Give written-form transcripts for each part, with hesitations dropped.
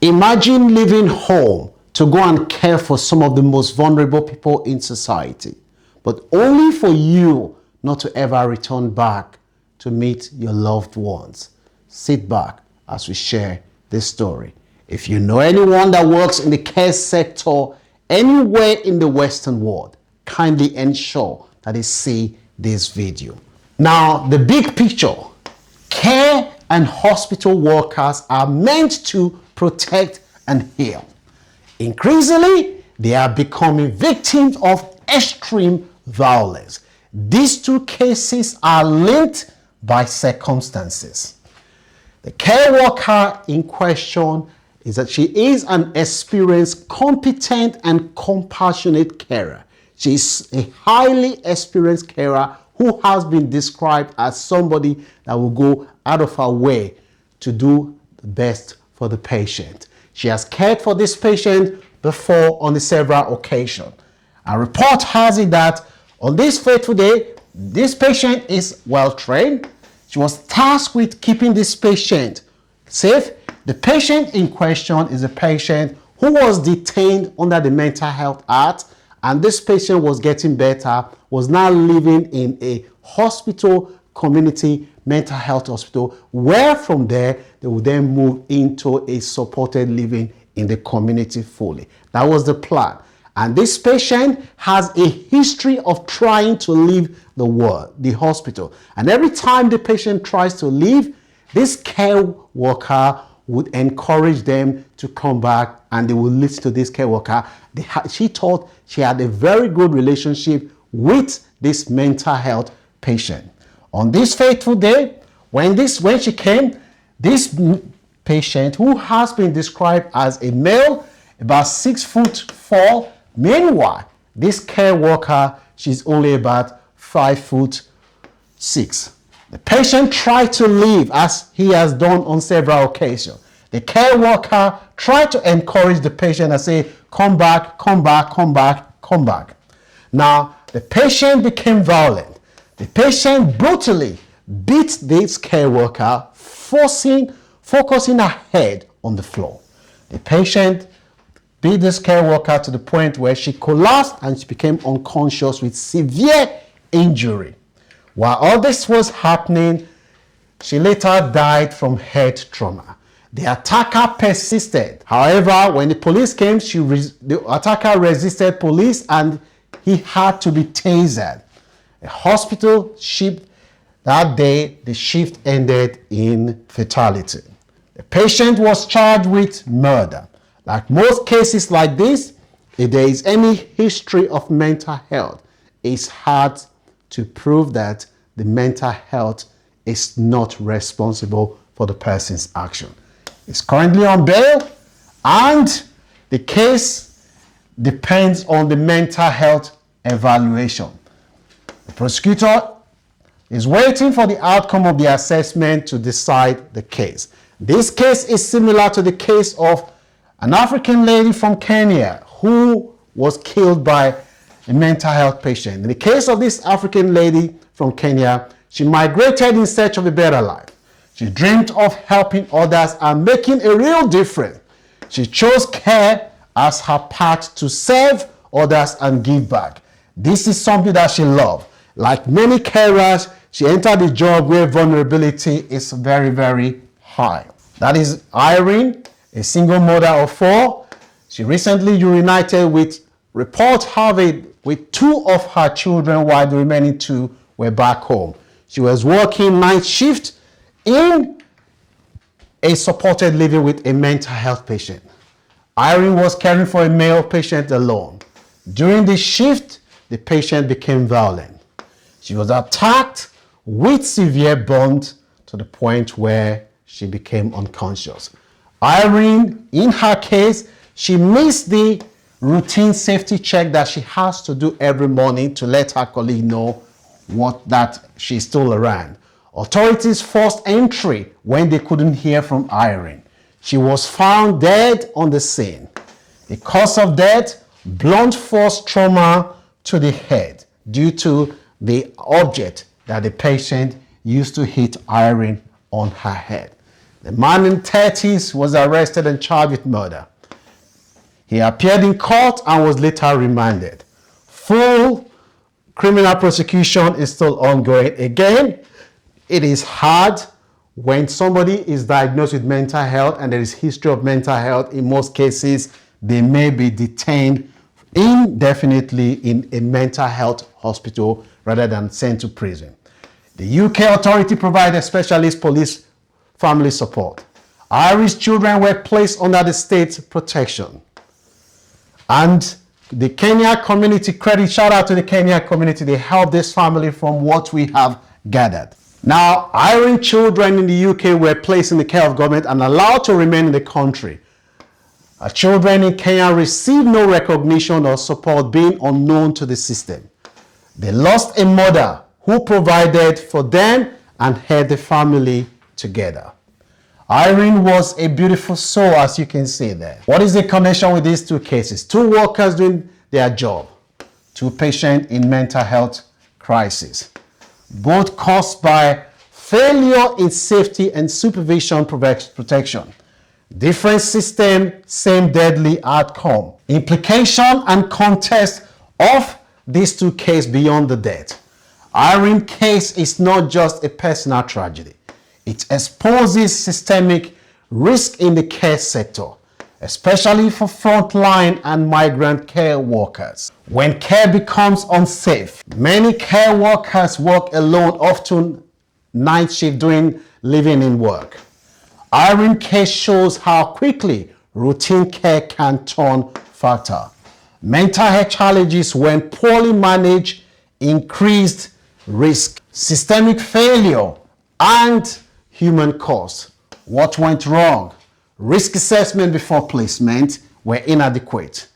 Imagine leaving home to go and care for some of the most vulnerable people in society, but only for you not to ever return back to meet your loved ones. Sit back as we share this story. If you know anyone that works in the care sector anywhere in the Western world, kindly ensure that they see this video. Now, the big picture: care and hospital workers are meant to protect and heal. Increasingly, they are becoming victims of extreme violence. These two cases are linked by circumstances. The care worker in question is that she is an experienced, competent, and compassionate carer. She is a highly experienced carer who has been described as somebody that will go out of her way to do the best for the patient. She has cared for this patient before on several occasions. A report has it that on this fateful day, this patient is well trained. She was tasked with keeping this patient safe. The patient in question is a patient who was detained under the Mental Health Act, and this patient was getting better, was now living in a hospital, community mental health hospital, where from there they would then move into a supported living in the community fully. That was the plan. And this patient has a history of trying to leave the hospital. And every time the patient tries to leave, this care worker would encourage them to come back, and they would listen to this care worker. She thought she had a very good relationship with this mental health patient. On this fateful day, when she came, this patient, who has been described as a male, about 6'4", meanwhile, this care worker, she's only about 5'6". The patient tried to leave, as he has done on several occasions. The care worker tried to encourage the patient and say, come back, come back, come back, come back. Now, the patient became violent. The patient brutally beat this care worker, focusing her head on the floor. The patient beat this care worker to the point where she collapsed and she became unconscious with severe injury. While all this was happening, she later died from head trauma. The attacker persisted. However, when the police came, the attacker resisted police and he had to be tasered. A hospital shift that day, the shift ended in fatality. The patient was charged with murder. Like most cases like this, if there is any history of mental health, it's hard to prove that the mental health is not responsible for the person's action. It's currently on bail, and the case depends on the mental health evaluation. The prosecutor is waiting for the outcome of the assessment to decide the case. This case is similar to the case of an African lady from Kenya who was killed by a mental health patient. In the case of this African lady from Kenya, she migrated in search of a better life. She dreamed of helping others and making a real difference. She chose care as her path to serve others and give back. This is something that she loved. Like many carers, she entered a job where vulnerability is very, very high. That is Irene, a single mother of 4. She recently reunited with report having with 2 of her children, while the remaining 2 were back home. She was working night shift in a supported living with a mental health patient. Irene was caring for a male patient alone. During this shift, the patient became violent. She was attacked with severe burns to the point where she became unconscious. Irene, in her case, she missed the routine safety check that she has to do every morning to let her colleague know that she's still around. Authorities forced entry when they couldn't hear from Irene. She was found dead on the scene. The cause of death, blunt force trauma to the head due to the object that the patient used to hit Irene on her head. The man in 30s was arrested and charged with murder. He appeared in court and was later remanded. Full criminal prosecution is still ongoing. Again, it is hard when somebody is diagnosed with mental health and there is history of mental health. In most cases, they may be detained indefinitely in a mental health hospital rather than sent to prison. The UK authority provided specialist police family support. Irish children were placed under the state's protection. And the Kenya community, shout out to the Kenya community, they helped this family from what we have gathered. Now, Irish children in the UK were placed in the care of government and allowed to remain in the country. Children in Kenya received no recognition or support, being unknown to the system. They lost a mother who provided for them and held the family together. Irene was a beautiful soul, as you can see there. What is the connection with these two cases? Two workers doing their job, two patients in mental health crisis, both caused by failure in safety and supervision protection. Different system, same deadly outcome. Implication and context of these two cases beyond the death. Irene case is not just a personal tragedy. It exposes systemic risk in the care sector, especially for frontline and migrant care workers. When care becomes unsafe, many care workers work alone, often night shift doing living in work. Irene case shows how quickly routine care can turn fatal. Mental health challenges, when poorly managed, increased risk, systemic failure, and human cost. What went wrong? Risk assessment before placement were inadequate.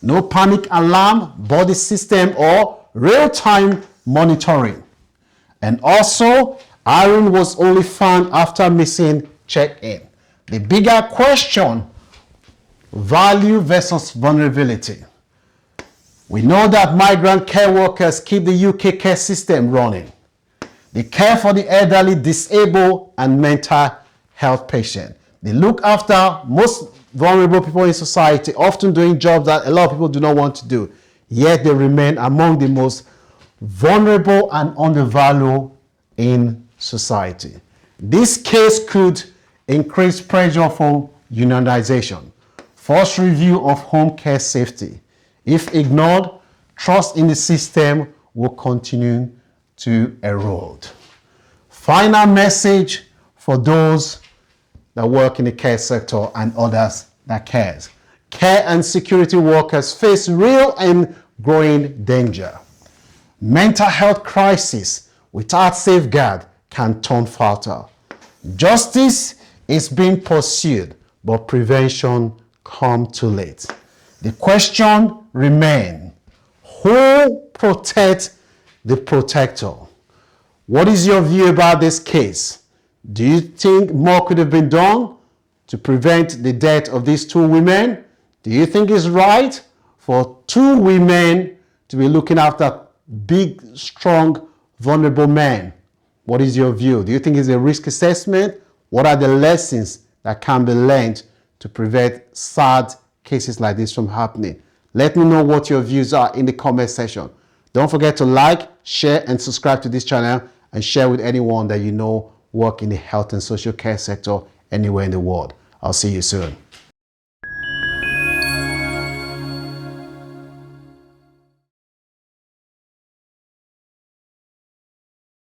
No panic alarm, body system, or real-time monitoring. And also, Irene was only found after missing check-in. The bigger question, value versus vulnerability. We know that migrant care workers keep the UK care system running. They care for the elderly, disabled, and mental health patients. They look after most vulnerable people in society, often doing jobs that a lot of people do not want to do. Yet they remain among the most vulnerable and undervalued in society. This case could increase pressure for unionization, forced review of home care safety. If ignored, trust in the system will continue to erode. Final message for those that work in the care sector and others that cares. Care and security workers face real and growing danger. Mental health crisis without safeguard can turn fatal. Justice is being pursued, but prevention comes too late. The question remains, who protects the protector? What is your view about this case? Do you think more could have been done to prevent the death of these two women? Do you think it's right for two women to be looking after big, strong, vulnerable men? What is your view? Do you think it's a risk assessment? What are the lessons that can be learned to prevent sad cases like this from happening? Let me know what your views are in the comment section. Don't forget to like, share, and subscribe to this channel, and share with anyone that you know work in the health and social care sector anywhere in the world. I'll see you soon.